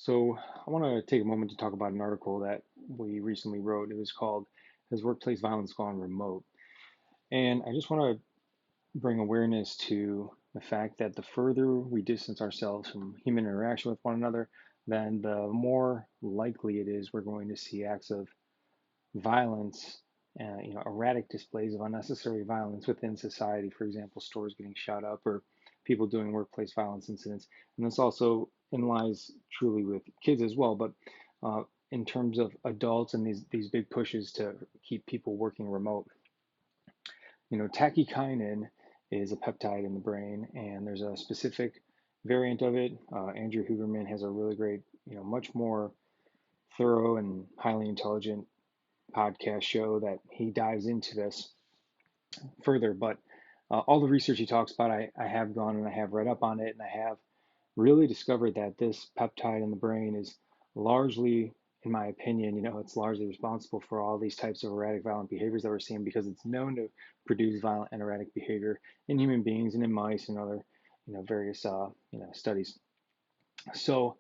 So I want to take a moment to talk about an article that we recently wrote. It was called "Has Workplace Violence Gone Remote?" And I just want to bring awareness to the fact that the further we distance ourselves from human interaction with one another, then the more likely it is we're going to see acts of violence, erratic displays of unnecessary violence within society. For example, stores getting shot up or people doing workplace violence incidents. And this also in lies truly with kids as well. But in terms of adults and these big pushes to keep people working remote, tachykinin is a peptide in the brain, and there's a specific variant of it. Andrew Huberman has a really great, much more thorough and highly intelligent podcast show that he dives into this further. But all the research he talks about, I have gone and I have read up on it, and I have really discovered that this peptide in the brain is largely, in my opinion, it's largely responsible for all these types of erratic violent behaviors that we're seeing because it's known to produce violent and erratic behavior in human beings and in mice and other, various, studies. So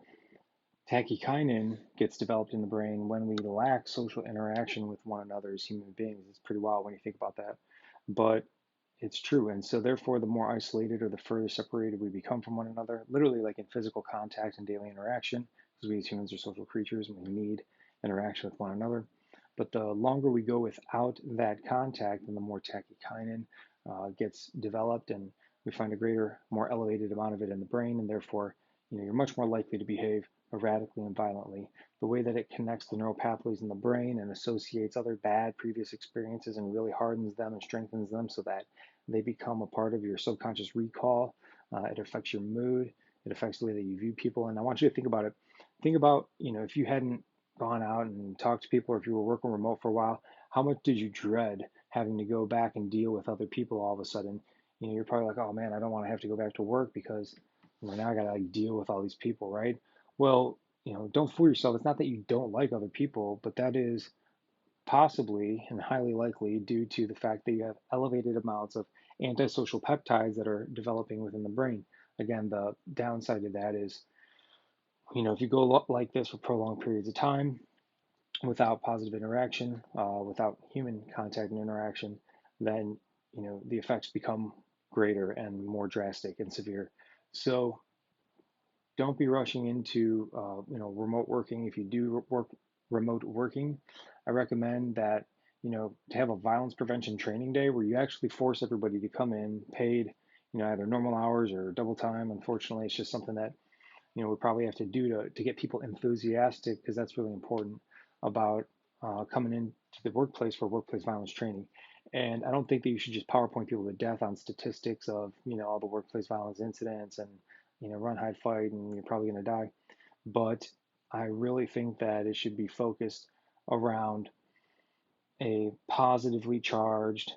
tachykinin gets developed in the brain when we lack social interaction with one another as human beings. It's pretty wild when you think about that. But it's true. And so, therefore, the more isolated or the further separated we become from one another, literally like in physical contact and daily interaction, because we as humans are social creatures and we need interaction with one another. But the longer we go without that contact, and the more tachykinin gets developed, and we find a greater, more elevated amount of it in the brain, and therefore, you're much more likely to behave erratically and violently. The way that it connects the neural pathways in the brain and associates other bad previous experiences and really hardens them and strengthens them so that they become a part of your subconscious recall. It affects your mood. It affects the way that you view people. And I want you to think about it. Think about, if you hadn't gone out and talked to people, or if you were working remote for a while, how much did you dread having to go back and deal with other people all of a sudden? You're probably like, oh man, I don't want to have to go back to work because now I got to like deal with all these people, right? Well, don't fool yourself. It's not that you don't like other people, but that is possibly and highly likely due to the fact that you have elevated amounts of antisocial peptides that are developing within the brain. Again, the downside of that is, if you go like this for prolonged periods of time without positive interaction, without human contact and interaction, then, the effects become greater and more drastic and severe. So don't be rushing into remote working. If you do work remote working, I recommend that to have a violence prevention training day where you actually force everybody to come in paid, either normal hours or double time. Unfortunately, it's just something that we probably have to do to get people enthusiastic, because that's really important about coming into the workplace for workplace violence training. And I don't think that you should just PowerPoint people to death on statistics of all the workplace violence incidents and run, hide, fight, and you're probably going to die. But I really think that it should be focused around a positively charged,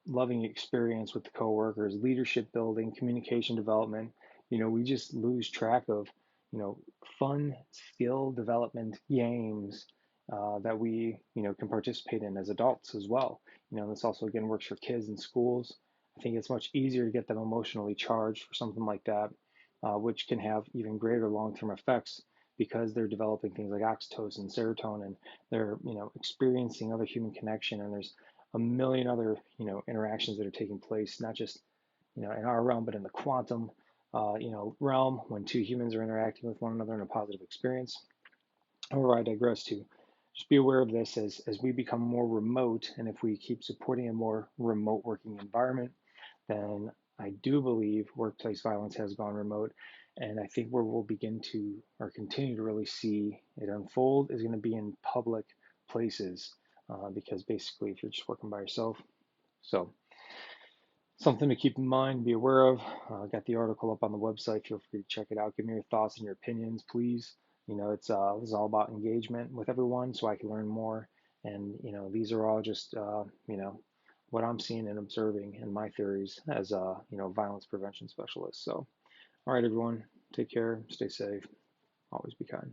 loving experience with the coworkers, leadership building, communication development. We just lose track of, you know, fun skill development games that we, can participate in as adults as well. This also again works for kids in schools. I think it's much easier to get them emotionally charged for something like that, which can have even greater long-term effects because they're developing things like oxytocin, serotonin. They're, experiencing other human connection, and there's a million other interactions that are taking place, not just in our realm, but in the quantum realm when two humans are interacting with one another in a positive experience. However, I digress to just be aware of this as we become more remote, and if we keep supporting a more remote working environment, then I do believe workplace violence has gone remote. And I think where we'll begin to or continue to really see it unfold is going to be in public places, because basically, if you're just working by yourself, so something to keep in mind, be aware of. I got the article up on the website. Feel free to check it out. Give me your thoughts and your opinions, please. This is all about engagement with everyone, so I can learn more. And these are all just what I'm seeing and observing in my theories as a violence prevention specialist. So, all right, everyone, take care, stay safe, always be kind.